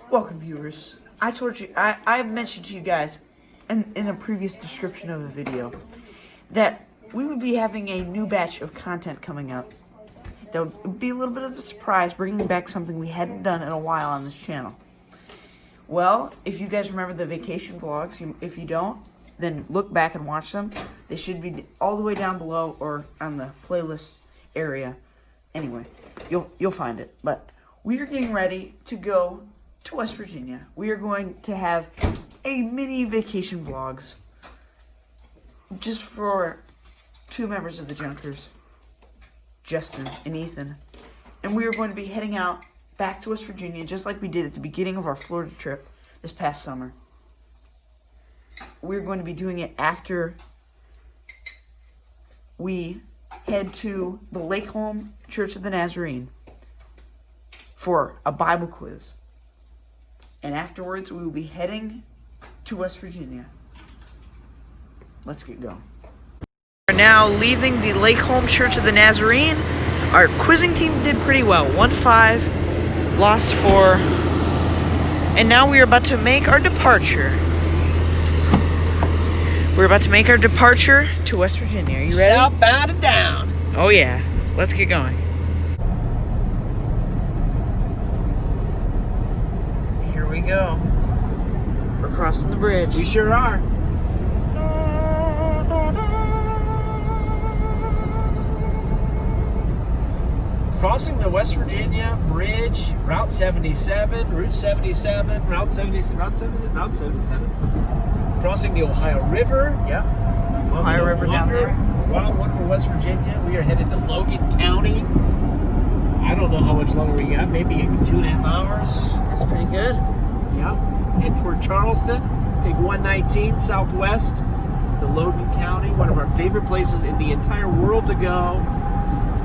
Welcome, viewers. I mentioned to you guys in a previous description of the video that we would be having a new batch of content coming up. That would be a little bit of a surprise, bringing back something we hadn't done in a while on this channel. Well, if you guys remember the vacation vlogs, if you don't, then look back and watch them. They should be all the way down below or on the playlist area. Anyway, you'll find it. But we are getting ready to go to West Virginia. We are going to have a mini vacation vlogs just for two members of the Junkers, Justin and Ethan. And we are going to be heading out back to West Virginia just like we did at the beginning of our Florida trip this past summer. We're going to be doing it after we head to the Lakeholm Church of the Nazarene for a Bible quiz. And afterwards, we will be heading to West Virginia. Let's get going. We are now leaving the Lakeholm Church of the Nazarene. Our quizzing team did pretty well. 1-5, lost 4. And now we are about to make our departure. We're about to make our departure to West Virginia. Are you ready? Southbound and down. Oh yeah. Let's get going. Here we go. We're crossing the bridge. We sure are. Crossing the West Virginia Bridge, Route 77, Route 77, Route 77, Route 77, Route 77. Crossing the Ohio River. Yep. Ohio River down there. Wild one for West Virginia. We are headed to Logan County. I don't know how much longer we got. Maybe 2.5 hours. That's pretty good. Yep. Head toward Charleston. Take 119 southwest to Logan County. One of our favorite places in the entire world to go.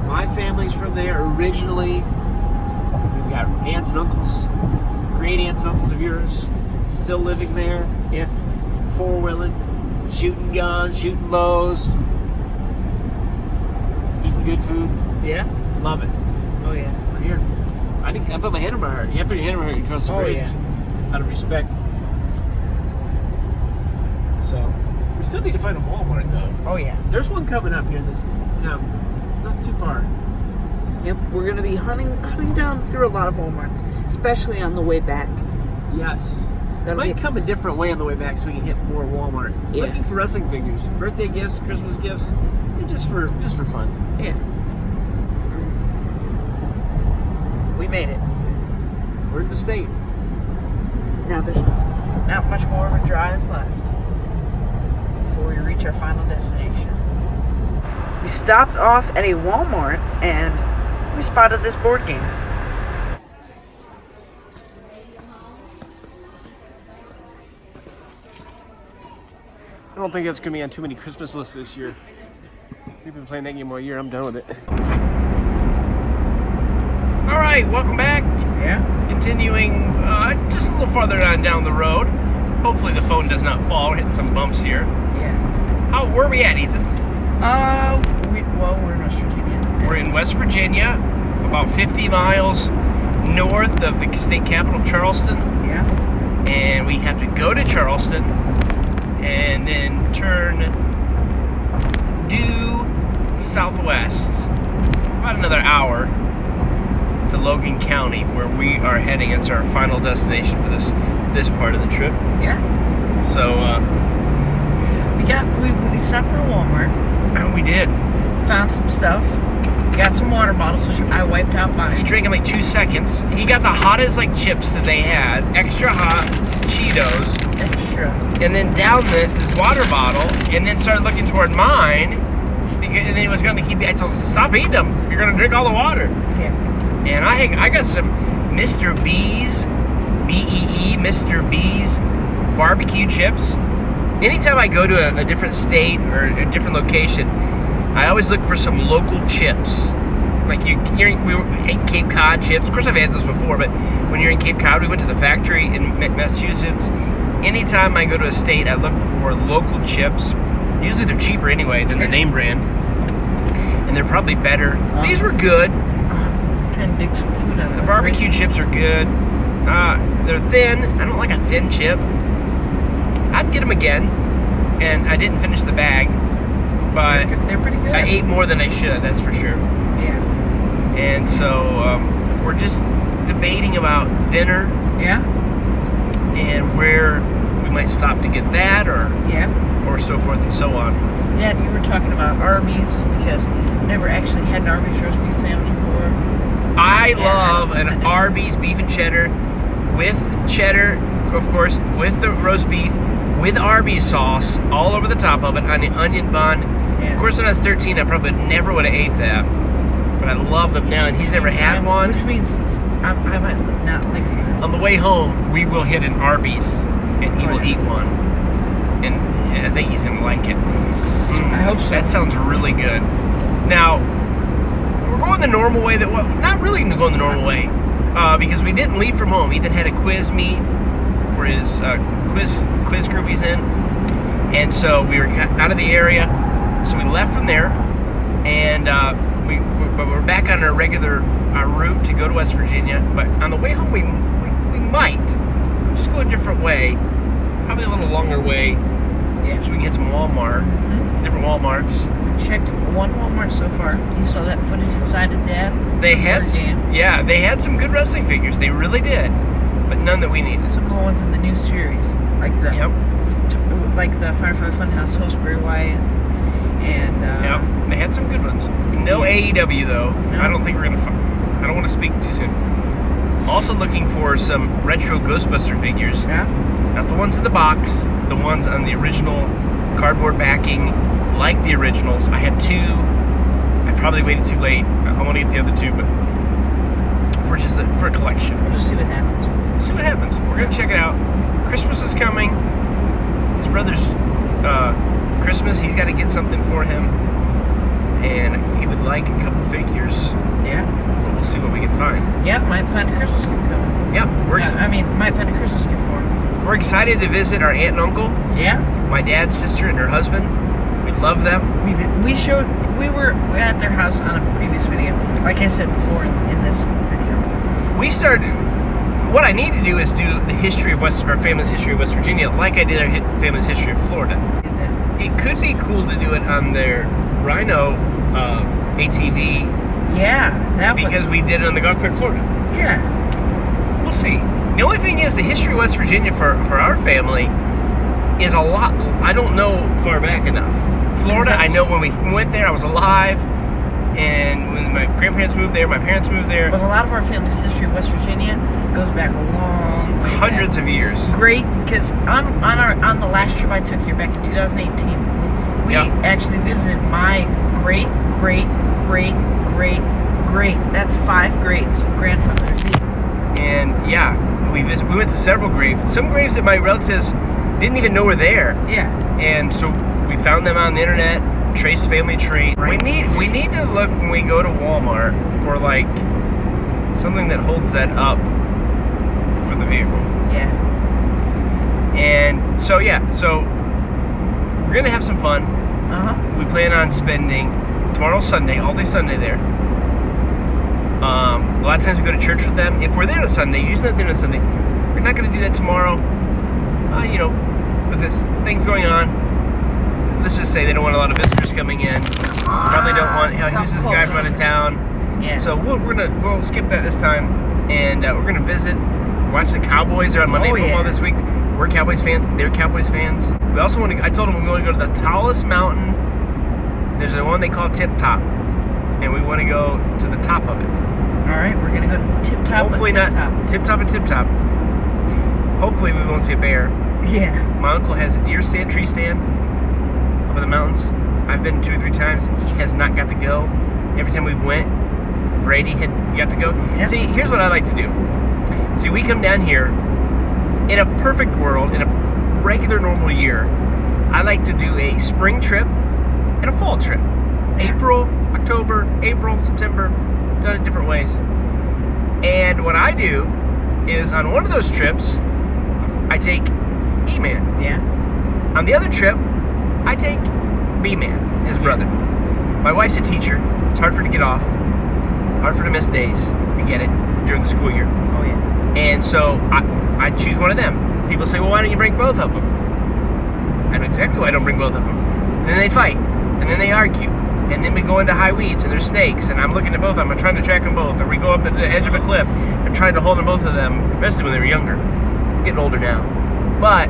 My family's from there originally. We've got aunts and uncles, great aunts and uncles of yours, still living there. Yeah. Four-wheeling, shooting guns, shooting bows, eating good food. Yeah? Love it. Oh yeah. We're here. I put my hand on my heart. You put your hand on my heart, you cross the bridge. Yeah. Out of respect. So, we still need to find a Walmart though. Oh yeah. There's one coming up here in this town. Not too far. Yep, we're gonna be hunting down through a lot of Walmarts, especially on the way back. Yes. That'll Might be- come a different way on the way back so we can hit more Walmart. Yeah. Looking for wrestling figures, birthday gifts, Christmas gifts, and just for fun. Yeah. We made it. We're in the state. Now there's not much more of a drive left before we reach our final destination. We stopped off at a Walmart and we spotted this board game. I don't think that's going to be on too many Christmas lists this year. We've been playing that game all year. I'm done with it. All right, welcome back. Yeah? Continuing just a little farther on down the road. Hopefully the phone does not fall. We're hitting some bumps here. Yeah. Where are we at, Ethan? We're in West Virginia. We're in West Virginia, about 50 miles north of the state capital, Charleston. Yeah. And we have to go to Charleston and then turn due southwest about another hour to Logan County, where we are heading. It's our final destination for this part of the trip. Yeah. So We stopped at a Walmart, we did. found some stuff, got some water bottles, which I wiped out He mine. drank in like 2 seconds. He got the hottest like chips that they had, extra hot Cheetos, Extra. and then down this water bottle, and then started looking toward mine, and then he was going to keep. I told him, stop eating them. You're going to drink all the water. Yeah. And I got some Mr. B's, B-E-E, Mr. B's barbecue chips. Anytime I go to a different state or a different location, I always look for some local chips. Like we ate Cape Cod chips. Of course, I've had those before, but when you're in Cape Cod, we went to the factory in Massachusetts. Anytime I go to a state, I look for local chips. Usually they're cheaper anyway than the name brand. And they're probably better. These were good. And dig some food out of The it. barbecue chips are good. they're thin. I don't like a thin chip. I'd get them again, and I didn't finish the bag, but They're pretty good. I ate more than I should. That's for sure. Yeah. And so we're just debating about dinner Yeah. and where we might stop to get that, or so forth and so on. Dad, you were talking about Arby's because I've never actually had an Arby's roast beef sandwich before. I Yeah, love I an know. Arby's beef and cheddar with cheddar, of course, with the roast beef, with Arby's sauce all over the top of it on the onion bun. Yeah. Of course, when I was 13, I probably never would have ate that, but I love them now, and he's never had one. Which means I might not like them. On the way home, we will hit an Arby's, and he Oh, will yeah. eat one, and I think he's gonna like it. I hope so. That sounds really good. Now, we're going the normal way. Not really going the normal way, because we didn't leave from home. Ethan had a quiz meet for his quiz group he's in, and so we were out of the area. So we left from there, and but we're back on our regular route to go to West Virginia. But on the way home, we might just go a different way, probably a little longer way, so we can hit some Walmart, different Walmarts. Checked one Walmart so far. You saw that footage inside of Dad? They had they had some good wrestling figures. They really did, but none that we needed. Some of the ones in the new series, like the Firefly Funhouse host Bray Wyatt, and They had some good ones. No AEW though. No. I don't think we're gonna. I don't want to speak too soon. Also looking for some retro Ghostbuster figures. Yeah. Not the ones in the box. The ones on the original cardboard backing, like the originals. I have two. I probably waited too late. I want to get the other two, but for a collection. We'll just see what happens. See what happens. We're gonna check it out. Christmas is coming. His brother's Christmas. He's got to get something for him, and he would like a couple figures. Yeah. But we'll see what we can find. Yeah, might find a Christmas gift coming. Yeah, Might find a Christmas gift for him. we're excited to visit our aunt and uncle, Yeah. my dad's sister and her husband. We love them. We were at their house on a previous video. Like I said before in this video. We started. What I need to do is do the history of our family's history of West Virginia, like I did our family's history of Florida. It could be cool to do it on their Rhino ATV Yeah, that because we did it on the golf cart in Florida. Yeah. We'll see. The only thing is, the history of West Virginia for our family is a lot. I don't know far back enough. Florida, I know when we went there, I was alive, and when my grandparents moved there, my parents moved there. But a lot of our family's history of West Virginia goes back a long way. Hundreds of years. Great, because on the last trip I took here back in 2018, we actually visited my great, that's 5 greats grandfather. And yeah, we went to several graves. Some graves that my relatives didn't even know were there. Yeah. And so we found them on the internet, traced family tree. Right. We need to look when we go to Walmart for like something that holds that up for the vehicle. Yeah. And so we're gonna have some fun. We plan on spending tomorrow's Sunday, all day Sunday there. A lot of times we go to church with them. If we're there on a Sunday, usually not there on a Sunday. We're not gonna do that tomorrow. With this things going on. Let's just say they don't want a lot of visitors coming in. Probably don't want. Who's this guy from out of town? Yeah. So we'll skip that this time, and we're gonna visit, watch the Cowboys. They're on Monday football this week. We're Cowboys fans. They're Cowboys fans. We also want to. I told them we want to go to the tallest mountain. There's the one they call Tip Top, and we want to go to the top of it. All right, we're gonna go to the Tip Top. Hopefully not Tip Top and Tip Top. Hopefully we won't see a bear. Yeah. My uncle has a deer stand, tree stand up in the mountains. I've been 2 or 3 times. He has not got to go. Every time we've went, Brady had got to go. Yep. See, here's what I like to do. See, we come down here in a perfect world, in a regular normal year. I like to do a spring trip and a fall trip. April, September, done it different ways. And what I do is on one of those trips, I take E-Man. Yeah. On the other trip, I take B-Man, his brother. My wife's a teacher. It's hard for her to get off. Hard for her to miss days. I get it. during the school year. Oh yeah. And so I choose one of them. People say, well, why don't you bring both of them? I know exactly why I don't bring both of them. And then they fight, and then they argue, and then we go into high weeds, and there's snakes, and I'm looking at both of them, I'm trying to track them both, or we go up at the edge of a cliff, I'm trying to hold on both of them, especially when they were younger. I'm getting older now. But,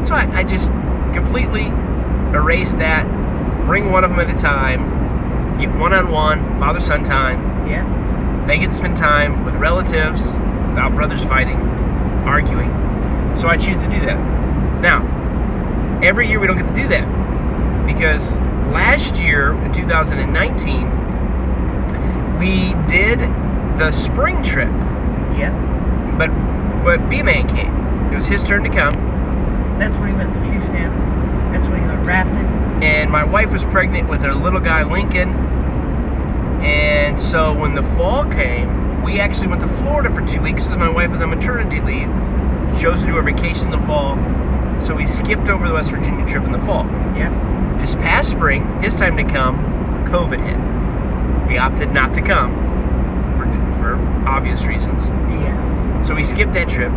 so I just completely erase that, bring one of them at a time, get one-on-one, father-son time. Yeah. They get to spend time with relatives without brothers fighting, arguing. So I choose to do that. Now, every year we don't get to do that because last year, in 2019, we did the spring trip. Yeah. But B-Man came. It was his turn to come. That's when he went to the tree stand. That's when he went rafting. And my wife was pregnant with our little guy, Lincoln. And so when the fall came, we actually went to Florida for 2 weeks because my wife was on maternity leave. She chose to do her vacation in the fall. So we skipped over the West Virginia trip in the fall. Yeah. This past spring, his time to come, COVID hit. We opted not to come for obvious reasons. Yeah. So we skipped that trip.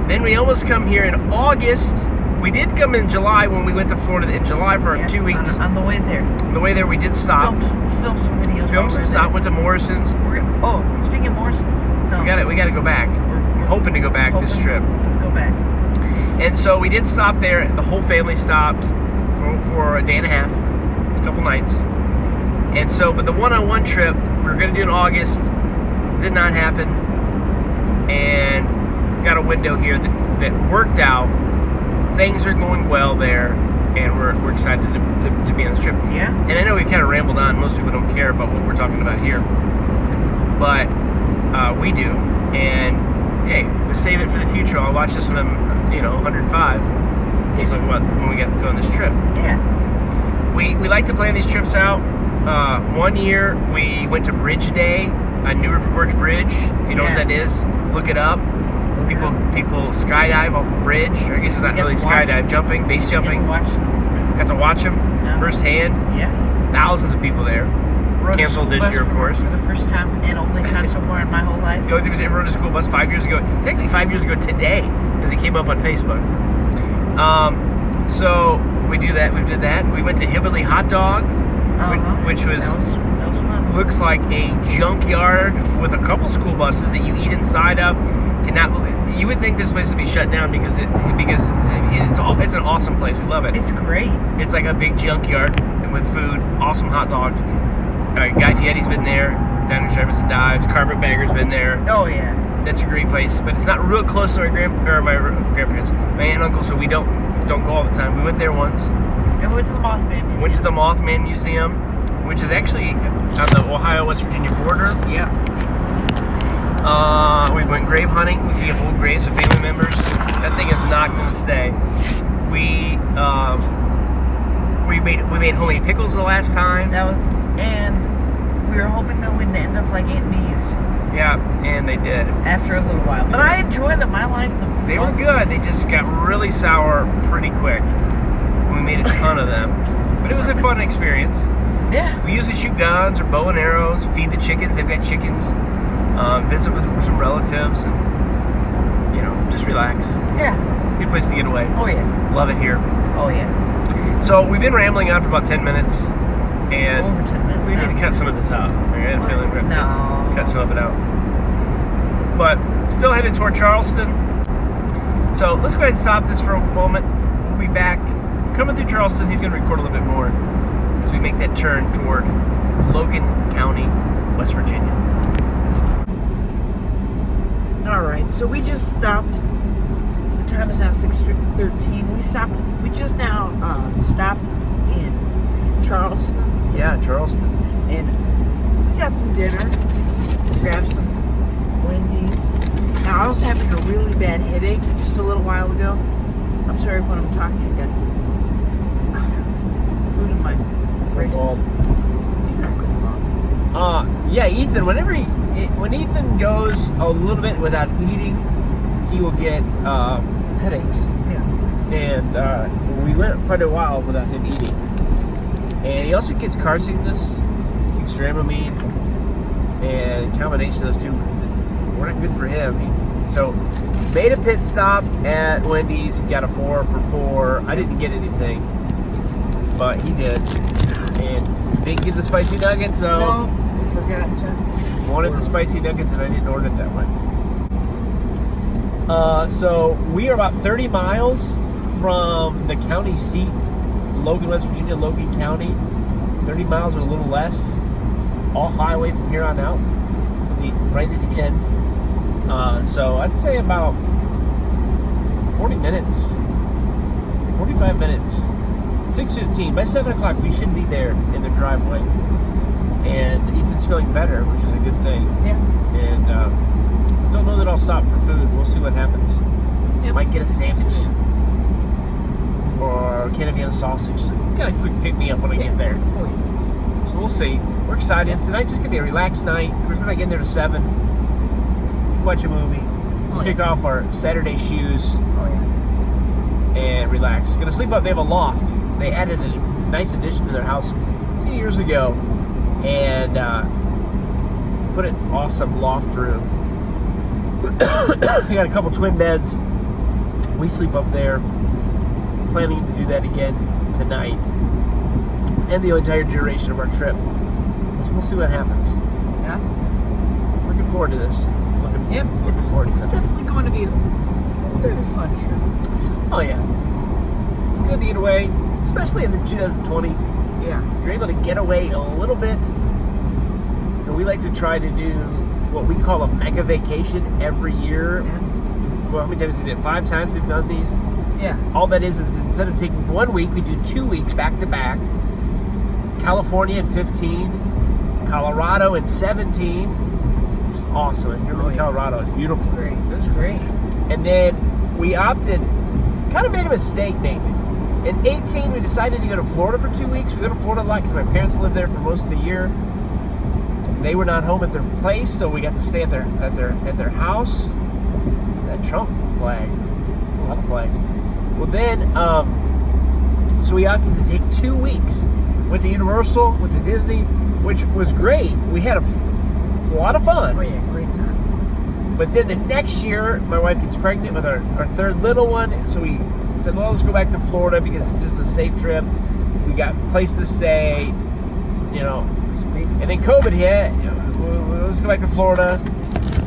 Then we almost come here in August. We did come in July when we went to Florida in July for Yeah, 2 weeks. On the way there. On the way there, we did stop. Filmed some videos. Filmed some stuff. Went to Morrison's. Oh, speaking of Morrison's. We got to go back. We're hoping to go back this trip. Go back. And so we did stop there. The whole family stopped for a day and a half, a couple nights. And so, but the one-on-one trip we were going to do in August did not happen. And got a window here that worked out. Things are going well there, and we're excited to be on this trip. Yeah. And I know we kind of rambled on. Most people don't care about what we're talking about here, but we do. And hey, we'll save it for the future. I'll watch this when I'm, 105. We'll talk about when we get to go on this trip. Yeah. We like to plan these trips out. 1 year we went to Bridge Day on New River Gorge Bridge. If you know what that is, look it up. People skydive off a bridge. Or I guess it's not really skydive, jumping, base jumping. Got to watch them firsthand. Yeah. Thousands of people there. Canceled this year, of course. For the first time and only time so far in my whole life. The only thing was ever rode a school bus 5 years ago. It's actually 5 years ago today, because it came up on Facebook. So we do that. We did that. We went to Hibberly Hot Dog, which was fun. Looks like a junkyard with a couple school buses that you eat inside of. You would think this place would be shut down because it's an awesome place. We love it. It's great. It's like a big junkyard with food, awesome hot dogs. Guy Fieri's been there. Diners, Drivers and Dives. Carpetbagger's been there. Oh yeah. It's a great place, but it's not real close to my grandparents, my aunt and uncle. So we don't go all the time. We went there once. And we went to the Mothman Museum. Went to the Mothman Museum, which is actually on the Ohio-West Virginia border. Yeah. We went grave hunting. We get old graves of family members. That thing is not going to stay. We made homemade pickles the last time. And we were hoping that we'd end up like Aunt Bee's. Yeah, and they did. After a little while. But I enjoyed them. I liked them. They were good. They just got really sour pretty quick. We made a ton of them. But it was a fun experience. Yeah. We usually shoot guns or bow and arrows, feed the chickens. They've got chickens. Visit with some relatives and, just relax. Yeah. Good place to get away. Oh, yeah. Love it here. Oh, yeah. So we've been rambling on for about 10 minutes. And over 10 minutes we need to cut some of this out. I had a feeling we have to cut some of it out. But still headed toward Charleston. So let's go ahead and stop this for a moment. We'll be back. Coming through Charleston, he's going to record a little bit more as we make that turn toward Logan County, West Virginia. Alright, so we just stopped. The time is now 6:13. We just now stopped in Charleston. Yeah, Charleston. And we got some dinner. Grabbed some Wendy's. Now, I was having a really bad headache just a little while ago. I'm sorry if when I'm talking, I got food in my braces. Yeah, Ethan, when Ethan goes a little bit without eating, he will get headaches. Yeah. And we went quite a while without him eating. And he also gets car sickness, takes Dramamine, and a combination of those two we're not good for him. So made a pit stop at Wendy's, got a 4 for $4. I didn't get anything, but he did. And didn't get the spicy nuggets, so No, we forgot to. wanted the spicy nuggets and I didn't order it that much. So we are about 30 miles from the county seat, Logan, West Virginia, Logan County. 30 miles or a little less. All highway from here on out. Right at the end. So I'd say about 40 minutes. 45 minutes. 6:15. By 7 o'clock, we should be there in the driveway. And Ethan's feeling better, which is a good thing. Yeah. And don't know that I'll stop for food. We'll see what happens. Yep. Might get a sandwich or a can of Vienna sausage. So kind of quick pick me up when I get there. Oh, yeah. So we'll see. We're excited. Tonight's just gonna be a relaxed night. Of course, we're not getting there to 7. Watch a movie. Oh, Kick yeah. off our Saturday shoes Oh, yeah. and relax. Gonna sleep up. They have a loft. They added a nice addition to their house 2 years ago, and put an awesome loft room. We got a couple twin beds. We sleep up there. Planning to do that again tonight, and the entire duration of our trip. So we'll see what happens. Yeah. Looking forward to this. Yep. It's forward to it. definitely going to be a very fun trip. Oh yeah, it's good to get away, especially in the 2020. Yeah. You're able to get away a little bit. And we like to try to do what we call a mega vacation every year. Yeah. Well, how many times we did it? 5 times we've done these. Yeah. All that is instead of taking 1 week, we do 2 weeks back to back. California in 15, Colorado in 17, which is awesome. If you're Oh, in yeah. Colorado, it's beautiful. Great. That was great. And then we opted, kind of made a mistake maybe. In 18, we decided to go to Florida for 2 weeks. We go to Florida a lot because my parents lived there for most of the year. They were not home at their place, so we got to stay at their house. That Trump flag, a lot of flags. Well, then, so we opted to take 2 weeks. Went to Universal, went to Disney, which was great. We had a lot of fun. Oh, yeah. Great time. But then the next year, my wife gets pregnant with our third little one, so we said, well, let's go back to Florida because it's just a safe trip. We got a place to stay, you know. And then COVID hit. Let's go back to Florida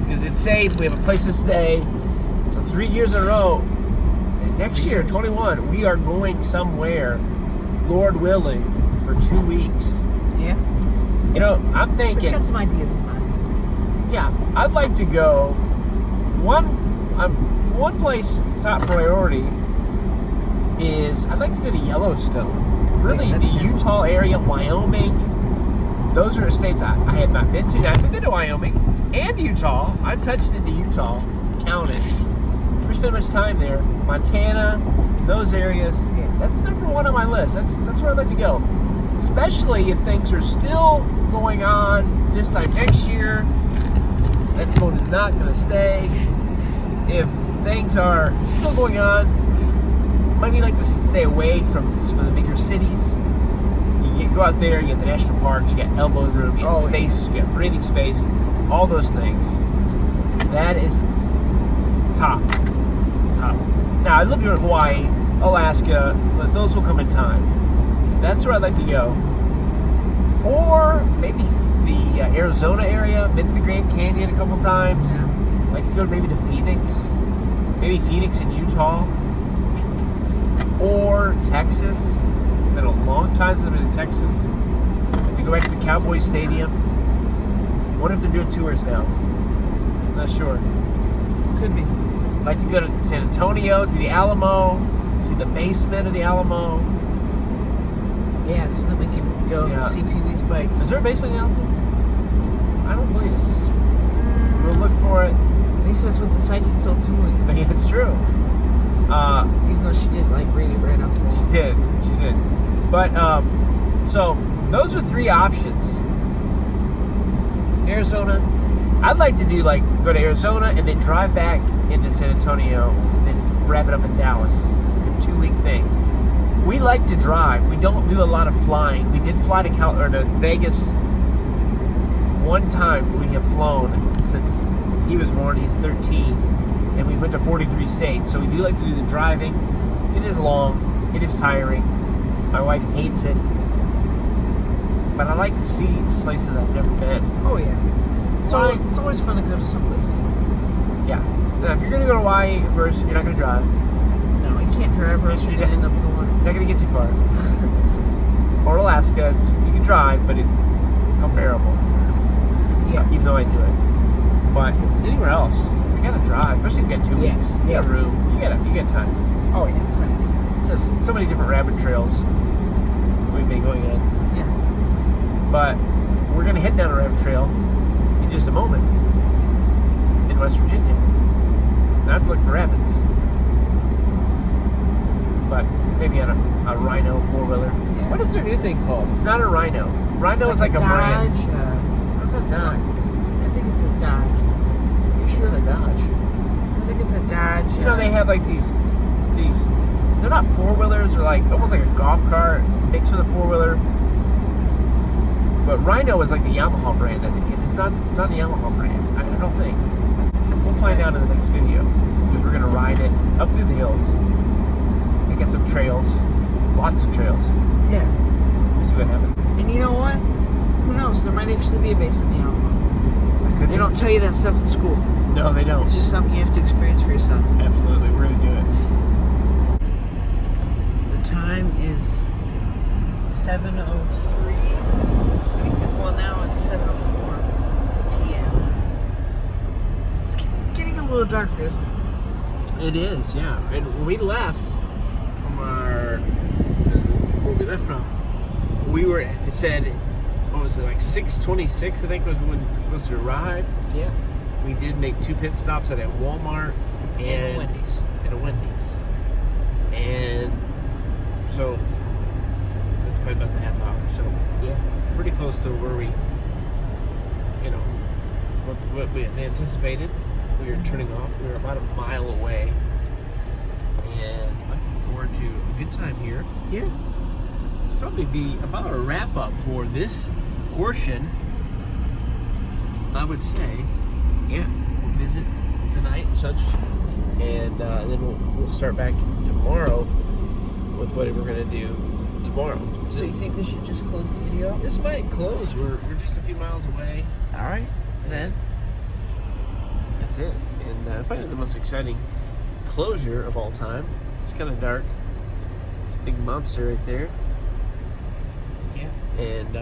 because it's safe. We have a place to stay. So 3 years in a row. And next year, 21, we are going somewhere, Lord willing, for 2 weeks. Yeah. You know, I'm We've thinking, got some ideas in mind. yeah, I'd like to go. One place, top priority, is I'd like to go to Yellowstone. Really, the Utah area, Wyoming. Those are states I have not been to. I haven't been to Wyoming and Utah. I've touched into Utah, counted. Never spent much time there. Montana, those areas. Yeah. That's number 1 on my list. That's where I'd like to go. Especially if things are still going on this time next year. That phone is not going to stay. If things are still going on, might be like to stay away from some of the bigger cities. You go out there, you get the national parks, you got elbow room, you got space, you got breathing space, all those things. That is top. Now, I live here in Hawaii, Alaska, but those will come in time. That's where I'd like to go. Or maybe the Arizona area, been to the Grand Canyon a couple times. I'd like to go maybe to Phoenix. Maybe Phoenix in Utah. Or Texas. It's been a long time since I've been in Texas. I'd like to go back to the Cowboys Stadium. What if they're doing tours now? I'm not sure. Could be. I'd like to go to San Antonio, to the Alamo, see the basement of the Alamo. Yeah, so that we can go Yeah. and see Pee Wee's bike. Is there a basement in the Alamo? I don't believe it. We'll look for it. At least that's what the psychic told me. Yeah, it's true. Even though she didn't like read it right off the wall. She did. But, so, those are 3 options. Arizona. I'd like to do, go to Arizona and then drive back into San Antonio and then wrap it up in Dallas. A 2-week thing. We like to drive. We don't do a lot of flying. We did fly to Vegas one time. We have flown since he was born. He's 13, and we've went to 43 states. So we do like to do the driving. It is long. It is tiring. My wife hates it, but I like to see places I've never been. Oh yeah. It's always fun to go to someplace. Yeah. Now, if you're gonna go to Hawaii first, you're not gonna drive. No, you can't drive or else you're gonna end up in the water. You're not gonna get too far. Or Alaska, you can drive, but it's unbearable. Yeah. Even though I do it. But anywhere else, you gotta drive. Especially if you got 2 Yeah. weeks. You got room. You got time. Oh yeah. It's just so many different rabbit trails we've been going on. Yeah. But we're gonna head down a rabbit trail in just a moment in West Virginia. Not to look for rabbits, but maybe on a Rhino 4-wheeler. Yeah. What is their new thing called? It's not a Rhino. Rhino is like a brand. What's that Dodge? I think it's a Dodge. You sure it's a Dodge? I think it's a Dodge. You know, they have like these. They're not 4-wheelers. They're like almost like a golf cart mixed with a 4-wheeler. But Rhino is like the Yamaha brand, I think. It's not a Yamaha brand. I don't think. We'll find out in the next video because we're gonna ride it up through the hills. We got some trails, lots of trails. Yeah. We'll see what happens. And you know what? Who knows? There might actually be a basement in the Alamo. They don't tell you that stuff in school. No, they don't. It's just something you have to experience for yourself. Absolutely, we're gonna do it. The time is 7:03. Well, now it's 7:04 p.m. It's getting a little darker, isn't it? It is, yeah. And when we left from where we left from, it said, what was it, like 6:26, I think was when we were supposed to arrive. Yeah. We did make 2 pit stops at a Walmart and a Wendy's. And a Wendy's. And so that's probably about the half hour. So Yeah. pretty close to where we, what we had anticipated. We were turning off. We were about a mile away. And looking forward to a good time here. Yeah. It's probably be about a wrap up for this portion, I would say. Yeah. We'll visit tonight and such, and then we'll start back tomorrow with whatever we're gonna do tomorrow. So you think this should just close the video? This might close. We're just a few miles away. All right. Then. That's it. And probably the most exciting closure of all time. It's kind of dark. Big monster right there. Yeah. And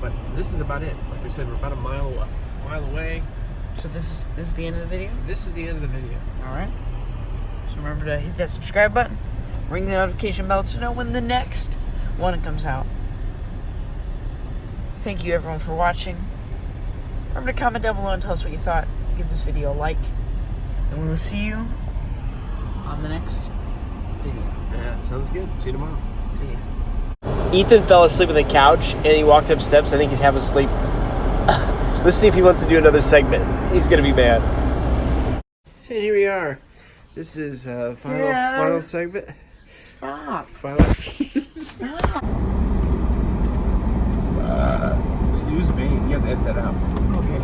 but this is about it. Like we said, we're about a mile away. So this is the end of the video? This is the end of the video. Alright. So remember to hit that subscribe button, ring the notification bell to know when the next one comes out. Thank you everyone for watching. Remember to comment down below and tell us what you thought. Give this video a like. And we will see you on the next video. Yeah, sounds good. See you tomorrow. See ya. Ethan fell asleep on the couch and he walked up steps. I think he's half asleep. Let's see if he wants to do another segment. He's gonna be mad. And here we are. This is final segment. Stop. Final. Stop. Excuse me. You have to edit that out. Okay.